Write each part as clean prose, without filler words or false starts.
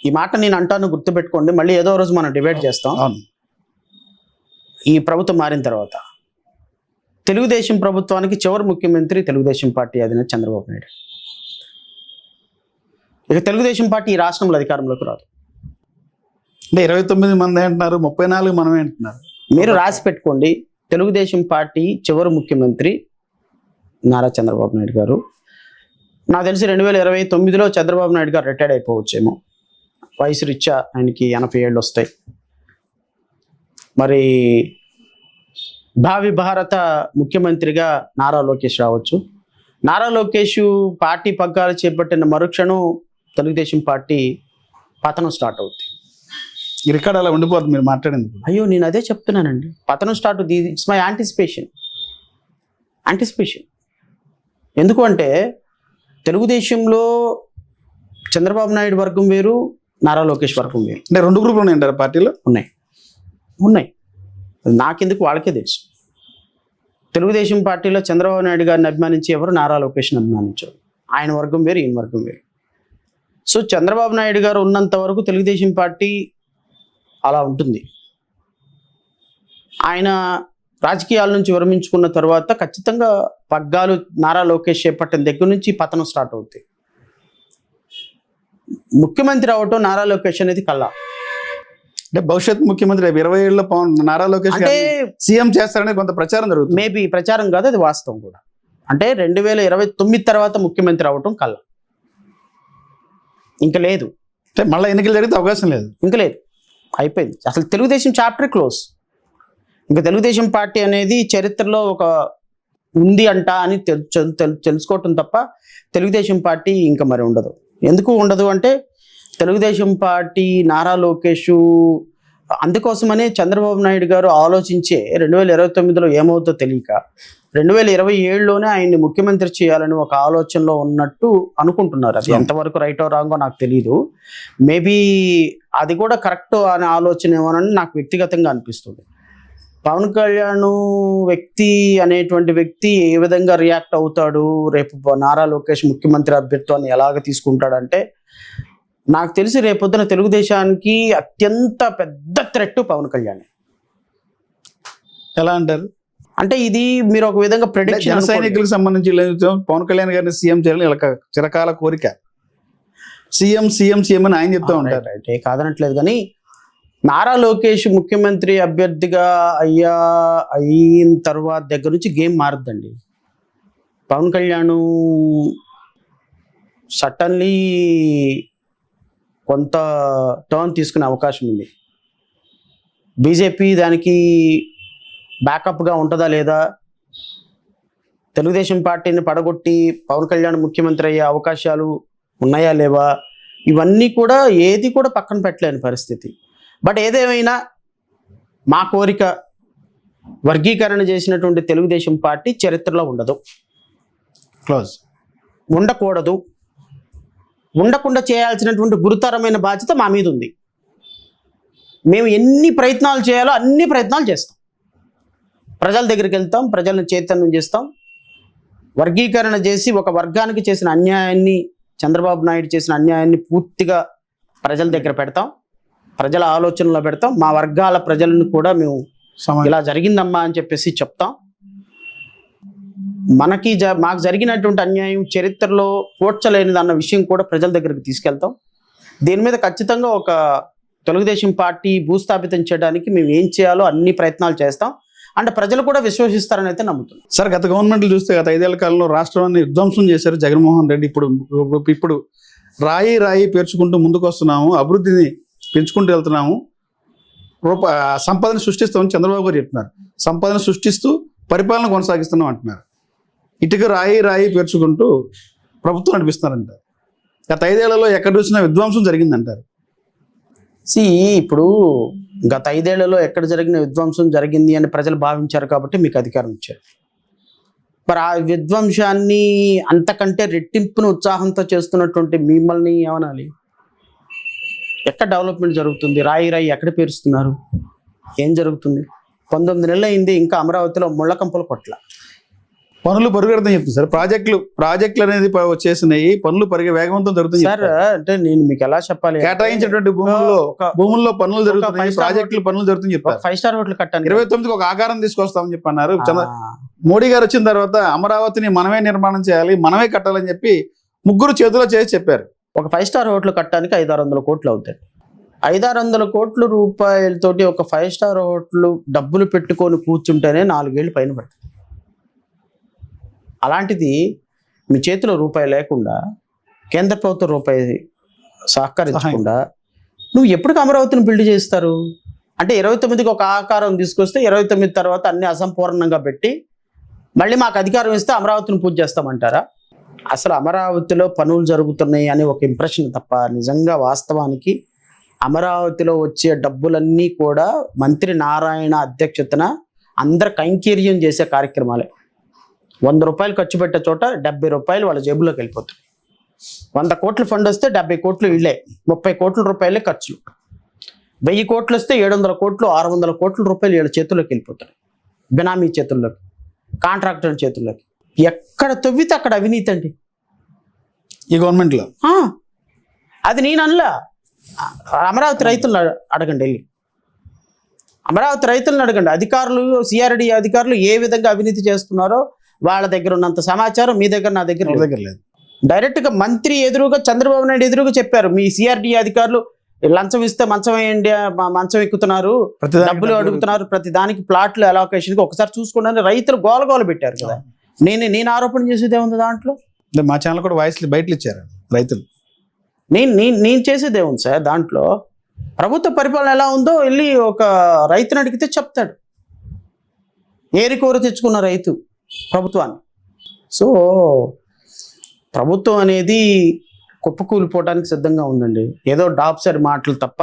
ఈ మాట నేను అంటాను, గుర్తుపెట్టుకోండి. మళ్ళీ ఏదో రోజు మనం డిబేట్ చేస్తాం. అవును. ఈ ప్రభుత్వం మారిన తర్వాత తెలుగుదేశం ప్రభుత్వానికి చివరి ముఖ్యమంత్రి తెలుగుదేశం పార్టీ అధినేత చంద్రబాబు నాయుడు. ఇక తెలుగుదేశం పార్టీ ఈ రాష్ట్రంలో అధికారంలోకి రాదు. అంటే 29 మంది అంటున్నారు, 34 మనమే అంటున్నారు. మీరు రాసి పెట్టుకోండి. తెలుగుదేశం పార్టీ చివరి ముఖ్యమంత్రి నారా చంద్రబాబు నాయుడు గారు. నాకు తెలిసి 2029లో చంద్రబాబు నాయుడు గారు రిటైర్డ్ అయిపోవచ్చేమో. వయసు రీత్యా ఆయనకి 80 ఏళ్ళు వస్తాయి. మరి భావి భారత ముఖ్యమంత్రిగా నారా లోకేష్ రావచ్చు. నారా లోకేష్ పార్టీ పగ్గాలు చేపట్టిన మరుక్షణం తెలుగుదేశం పార్టీ పతనం స్టార్ట్ అవుతుంది. ఈ రికార్డ్ అలా ఉండిపోతుంది మీరు మాట్లాడింది. అయ్యో, నేను అదే చెప్తున్నానండి. పతనం స్టార్ట్ అవుతుంది. It's my anticipation. ఎందుకు అంటే తెలుగుదేశంలో చంద్రబాబు నాయుడు వర్గం వేరు, నారా లోకేష్ వర్గం వేరు. అంటే 2 గ్రూపులు ఉన్నాయంటారు పార్టీలో? ఉన్నాయి. నాకెందుకు, వాళ్ళకే తెలుసు. తెలుగుదేశం పార్టీలో చంద్రబాబు నాయుడు గారిని అభిమానించే ఎవరు, నారా లోకేష్ని అభిమానించారు. ఆయన వర్గం వేరు, ఈయన వర్గం వేరు. సో చంద్రబాబు నాయుడు గారు ఉన్నంత వరకు తెలుగుదేశం పార్టీ అలా ఉంటుంది. ఆయన రాజకీయాల నుంచి విరమించుకున్న తర్వాత ఖచ్చితంగా పగ్గాలు నారా లోకేష్ చేపట్టిన దగ్గర నుంచి పతనం స్టార్ట్ అవుతాయి. ముఖ్యమంత్రి అవటం నారా లోకేష్ అనేది కల్లా. అంటే భవిష్యత్ ముఖ్యమంత్రి 20 ఏళ్ళ నారా లోకేష్ అంటే సీఎం చేస్తారనే కొంత ప్రచారం జరుగుతుంది. మేబీ ప్రచారం కాదు, అది వాస్తవం కూడా. అంటే 2029 తర్వాత ముఖ్యమంత్రి అవటం కల్లా. ఇంకా లేదు. అంటే మళ్ళీ ఎన్నికలు జరిగితే అవకాశం లేదు. ఇంకా లేదు, అయిపోయింది. అసలు తెలుగుదేశం చాప్టర్ క్లోజ్. ఇంకా తెలుగుదేశం పార్టీ అనేది చరిత్రలో ఒక ఉంది అంట అని తెలుసుకోవటం తప్ప తెలుగుదేశం పార్టీ ఇంకా మరి ఉండదు. ఎందుకు ఉండదు అంటే తెలుగుదేశం పార్టీ నారా లోకేష్ అందుకోసమనే చంద్రబాబు నాయుడు గారు ఆలోచించే 2029లో ఏమవుతుందో తెలియక 2027లోనే ఆయన్ని ముఖ్యమంత్రి చేయాలని ఒక ఆలోచనలో ఉన్నట్టు అనుకుంటున్నారు. అది ఎంతవరకు రైటో రాంగో నాకు తెలియదు. మేబీ అది కూడా కరెక్ట్ అనే ఆలోచన ఏమోనని నాకు వ్యక్తిగతంగా అనిపిస్తుంది. పవన్ కళ్యాణ్ అనేటువంటి వ్యక్తి ఏ విధంగా రియాక్ట్ అవుతాడు, రేపు నారా లోకేష్ ముఖ్యమంత్రి అభ్యర్థాన్ని ఎలాగ తీసుకుంటాడంటే నాకు తెలిసి రేపొద్దున తెలుగుదేశానికి అత్యంత పెద్ద థ్రెట్ పవన్ కళ్యాణ్. ఎలా అంటారు? అంటే ఇది మీరు ఒక విధంగా ప్రెడిక్షన్. జన సైనికులకు సంబంధించి పవన్ కళ్యాణ్ గారిని సీఎం చేయాలని ఇలా చిరకాల కోరిక. సీఎం అని ఆయన చెప్తా ఉంటారు. అంటే కాదనట్లేదు, కానీ నారా లోకేష్ ముఖ్యమంత్రి అభ్యర్థిగా అయిన తర్వాత దగ్గర నుంచి గేమ్ మారుద్దండి. పవన్ కళ్యాణ్ సడన్లీ కొంత టర్న్ తీసుకునే అవకాశం ఉంది. బీజేపీ దానికి బ్యాకప్గా ఉంటుందా లేదా, తెలుగుదేశం పార్టీని పడగొట్టి పవన్ కళ్యాణ్ ముఖ్యమంత్రి అయ్యే అవకాశాలు ఉన్నాయా లేవా, ఇవన్నీ కూడా ఏది కూడా పక్కన పెట్టలేని పరిస్థితి. బట్ ఏదేమైనా మా కోరిక వర్గీకరణ చేసినటువంటి తెలుగుదేశం పార్టీ చరిత్రలో ఉండదు, క్లోజ్, ఉండకూడదు. ఉండకుండా చేయాల్సినటువంటి గురుతరమైన బాధ్యత మా మీద ఉంది. మేము ఎన్ని ప్రయత్నాలు చేయాలో అన్ని ప్రయత్నాలు చేస్తాం. ప్రజల దగ్గరికి వెళ్తాం, ప్రజలను చైతన్యం చేస్తాం. వర్గీకరణ చేసి ఒక వర్గానికి చేసిన అన్యాయాన్ని, చంద్రబాబు నాయుడు చేసిన అన్యాయాన్ని పూర్తిగా ప్రజల దగ్గర పెడతాం, ప్రజల ఆలోచనలో పెడతాం. మా వర్గాల ప్రజలను కూడా మేము ఇలా జరిగిందమ్మా అని చెప్పేసి చెప్తాం. మాకు జరిగినటువంటి అన్యాయం చరిత్రలో పోడ్చలేనిది అన్న విషయం కూడా ప్రజల దగ్గరికి తీసుకెళ్తాం. దీని మీద ఖచ్చితంగా ఒక తెలుగుదేశం పార్టీ భూస్థాపితం చేయడానికి మేము ఏం చేయాలో అన్ని ప్రయత్నాలు చేస్తాం. అంటే ప్రజలు కూడా విశ్వసిస్తారని అయితే నమ్ముతున్నాం. సార్, గత గవర్నమెంట్లు చూస్తే గత 5 ఏళ్ల కాలంలో రాష్ట్రాన్ని విధ్వంసం చేశారు జగన్మోహన్ రెడ్డి. ఇప్పుడు రాయి పేర్చుకుంటూ ముందుకు వస్తున్నాము, అభివృద్ధిని పెంచుకుంటూ వెళ్తున్నాము, సంపదను సృష్టిస్తామని చంద్రబాబు గారు చెప్తున్నారు. సంపదను సృష్టిస్తూ పరిపాలన కొనసాగిస్తున్నాం అంటున్నారు. ఇటుక రాయి పేర్చుకుంటూ ప్రభుత్వం నడిపిస్తున్నారంట. గత 5 ఏళ్లలో ఎక్కడ చూసినా విధ్వంసం జరిగిందంటారు. ఇప్పుడు గత 5 ఏళ్లలో ఎక్కడ జరిగిన విధ్వంసం జరిగింది అని ప్రజలు భావించారు కాబట్టి మీకు అధికారం ఇచ్చారు. మరి ఆ విధ్వంసాన్ని అంతకంటే రెట్టింపున ఉత్సాహంతో చేస్తున్నటువంటి మిమ్మల్ని ఏమనాలి? ఎక్కడ డెవలప్మెంట్ జరుగుతుంది? రాయి ఎక్కడ పేరుస్తున్నారు? ఏం జరుగుతుంది? 19 నెలలు అయింది, ఇంకా అమరావతిలో ముళ్ళకంపలు కొట్ల. పనులు పరుగెడతాం చెప్తుంది సార్. ప్రాజెక్టులు అనేది వచ్చేసినాయి, పనులు వేగవంతం జరుగుతుంది సార్. అంటే నేను మీకు ఎలా చెప్పాలి, కేటాయించినటువంటి భూముల్లో పనులు జరుగుతున్నాయి, ప్రాజెక్టులు పనులు జరుగుతుంది చెప్పారు. 5 స్టార్ హోటల్ కట్టాను 29కి ఒక ఆకారం తీసుకొస్తామని చెప్పి అన్నారు. మోడీ గారు వచ్చిన తర్వాత అమరావతిని మనమే నిర్మాణం చేయాలి, మనమే కట్టాలని చెప్పి ముగ్గురు చేతిలో చేసి చెప్పారు. ఒక 5 స్టార్ హోటల్ కట్టడానికి 500-600 కోట్లు అవుతాయి. 500-600 కోట్ల రూపాయలతోటి ఒక 5 స్టార్ హోటల్ డబ్బులు పెట్టుకొని కూర్చుంటేనే 4 ఏళ్ళు పైన పడుతుంది. అలాంటిది మీ చేతిలో రూపాయి లేకుండా, కేంద్ర ప్రభుత్వం రూపాయి సహకరించకుండా నువ్వు ఎప్పటికి అమరావతిని బిల్డ్ చేస్తారు? అంటే 29కి ఒక ఆకారం తీసుకొస్తే 29 తర్వాత అన్ని అసంపూర్ణంగా పెట్టి మళ్ళీ మాకు అధికారం ఇస్తే అమరావతిని పూజ చేస్తామంటారా? అసలు అమరావతిలో పనులు జరుగుతున్నాయి అనే ఒక ఇంప్రెషన్ తప్ప నిజంగా వాస్తవానికి అమరావతిలో వచ్చే డబ్బులన్నీ కూడా మంత్రి నారాయణ అధ్యక్షతన అందరు కైంకర్యం చేసే కార్యక్రమాలే. 100 రూపాయలు ఖర్చు పెట్టే చోట 70 రూపాయలు వాళ్ళ జేబులోకి వెళ్ళిపోతాయి. 100 కోట్ల ఫండ్ వస్తే 70 కోట్లు ఇళ్ళే, 30 కోట్ల రూపాయలే ఖర్చులు. 1000 కోట్లు వస్తే 700 కోట్లు 600 కోట్ల రూపాయలు వీళ్ళ చేతుల్లోకి వెళ్ళిపోతాయి, బినామీ చేతుల్లోకి, కాంట్రాక్టర్ చేతుల్లోకి. ఎక్కడ తవ్వితే అక్కడ అవినీతి అండి ఈ గవర్నమెంట్లో. అది నేను అనలా, అమరావతి రైతులను అడగండి, వెళ్ళి అమరావతి రైతులను అడగండి. అధికారులు, సిఆర్డి అధికారులు ఏ విధంగా అవినీతి చేస్తున్నారో వాళ్ళ దగ్గర ఉన్నంత సమాచారం మీ దగ్గర, నా దగ్గర లేదు. డైరెక్ట్గా మంత్రి ఎదురుగా, చంద్రబాబు నాయుడు ఎదురుగా చెప్పారు, మీ సిఆర్డి అధికారులు లంచం ఇస్తే మంచం వేయండి, మంచం ఎక్కుతున్నారు, డబ్బులు అడుగుతున్నారు, ప్రతి దానికి ప్లాట్లు అలొకేషన్కి ఒకసారి చూసుకోండి రైతులు గోలగోల పెట్టారు కదా. నేను ఆరోపణ చేసేది ఏముంది దాంట్లో? మా ఛానల్ కూడా వాయిస్ బయటలు ఇచ్చారు రైతులు. నేను చేసేది ఏముంది సార్ దాంట్లో? ప్రభుత్వ పరిపాలన ఎలా ఉందో వెళ్ళి ఒక రైతుని అడిగితే చెప్తాడు, ఏరికోరు తెచ్చుకున్న రైతు ప్రభుత్వాన్ని. సో ప్రభుత్వం అనేది కుప్పకూలిపోవడానికి సిద్ధంగా ఉందండి. ఏదో డాప్సర్ మాటలు తప్ప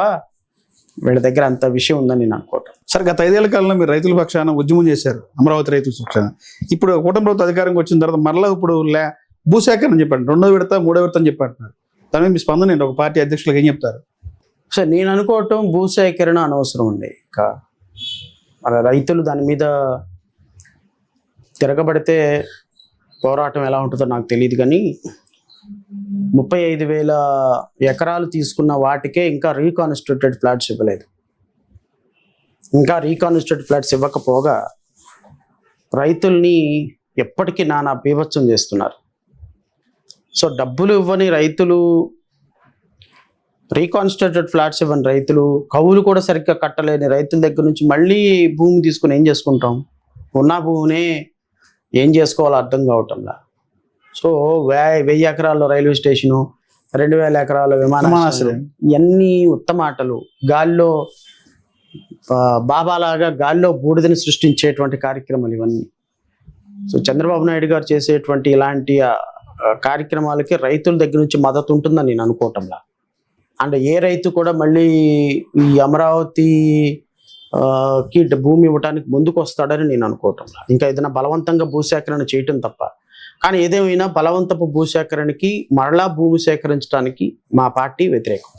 వీళ్ళ దగ్గర అంత విషయం ఉందని నేను అనుకోవటం. సార్, గత 5 ఏళ్ల కాలంలో మీరు రైతుల పక్షాన ఉద్యమం చేశారు, అమరావతి రైతుల పక్షాన. ఇప్పుడు కూటమి ప్రభుత్వం అధికారంకి వచ్చిన తర్వాత మరలా ఇప్పుడు భూసేకరణ చెప్పండి, 2వ విడత 3వ విడత అని చెప్పంటున్నారు. దాని మీద మీ స్పందన ఏంటి? ఒక పార్టీ అధ్యక్షులకు ఏం చెప్తారు? సార్, నేను అనుకోవటం భూసేకరణ అనవసరం అండి. ఇంకా మన రైతులు దాని మీద తిరగబడితే పోరాటం ఎలా ఉంటుందో నాకు తెలియదు, కానీ 35,000 ఎకరాలు తీసుకున్న వాటికే ఇంకా రీకాన్స్టిట్యూటెడ్ ఫ్లాట్స్ ఇవ్వలేదు. ఇంకా రీకాన్స్టిట్యూటెడ్ ఫ్లాట్స్ ఇవ్వకపోగా రైతుల్ని ఎప్పటికీ నానా బీభత్సం చేస్తున్నారు. సో డబ్బులు ఇవ్వని రైతులు, రీకాన్స్టిట్యూటెడ్ ఫ్లాట్స్ ఇవ్వని రైతులు, కవులు కూడా సరిగ్గా కట్టలేని రైతుల దగ్గర నుంచి మళ్ళీ భూమి తీసుకుని ఏం చేసుకుంటాం? ఉన్న భూమినే ఏం చేసుకోవాలో అర్థం కావటంలా. సో 1000 ఎకరాల్లో రైల్వే స్టేషను, 2000 ఎకరాల విమానాశ్రయం, ఇవన్నీ ఉత్తమాటలు, గాల్లో బాబాలాగా గాల్లో బూడిదని సృష్టించేటువంటి కార్యక్రమాలు ఇవన్నీ. సో చంద్రబాబు నాయుడు గారు చేసేటువంటి ఇలాంటి కార్యక్రమాలకి రైతుల దగ్గర నుంచి మద్దతు ఉంటుందని నేను అనుకోవటంలా. అండ్ ఏ రైతు కూడా మళ్ళీ ఈ అమరావతి కి భూమి ఇవ్వడానికి ముందుకు వస్తాడని నేను అనుకోవటంలా. ఇంకా ఏదైనా బలవంతంగా భూసేకరణ చేయటం తప్ప. కానీ ఏదేమైనా బలవంతపు భూసేకరణకి, మరలా భూమి సేకరించడానికి మా పార్టీ వ్యతిరేకం.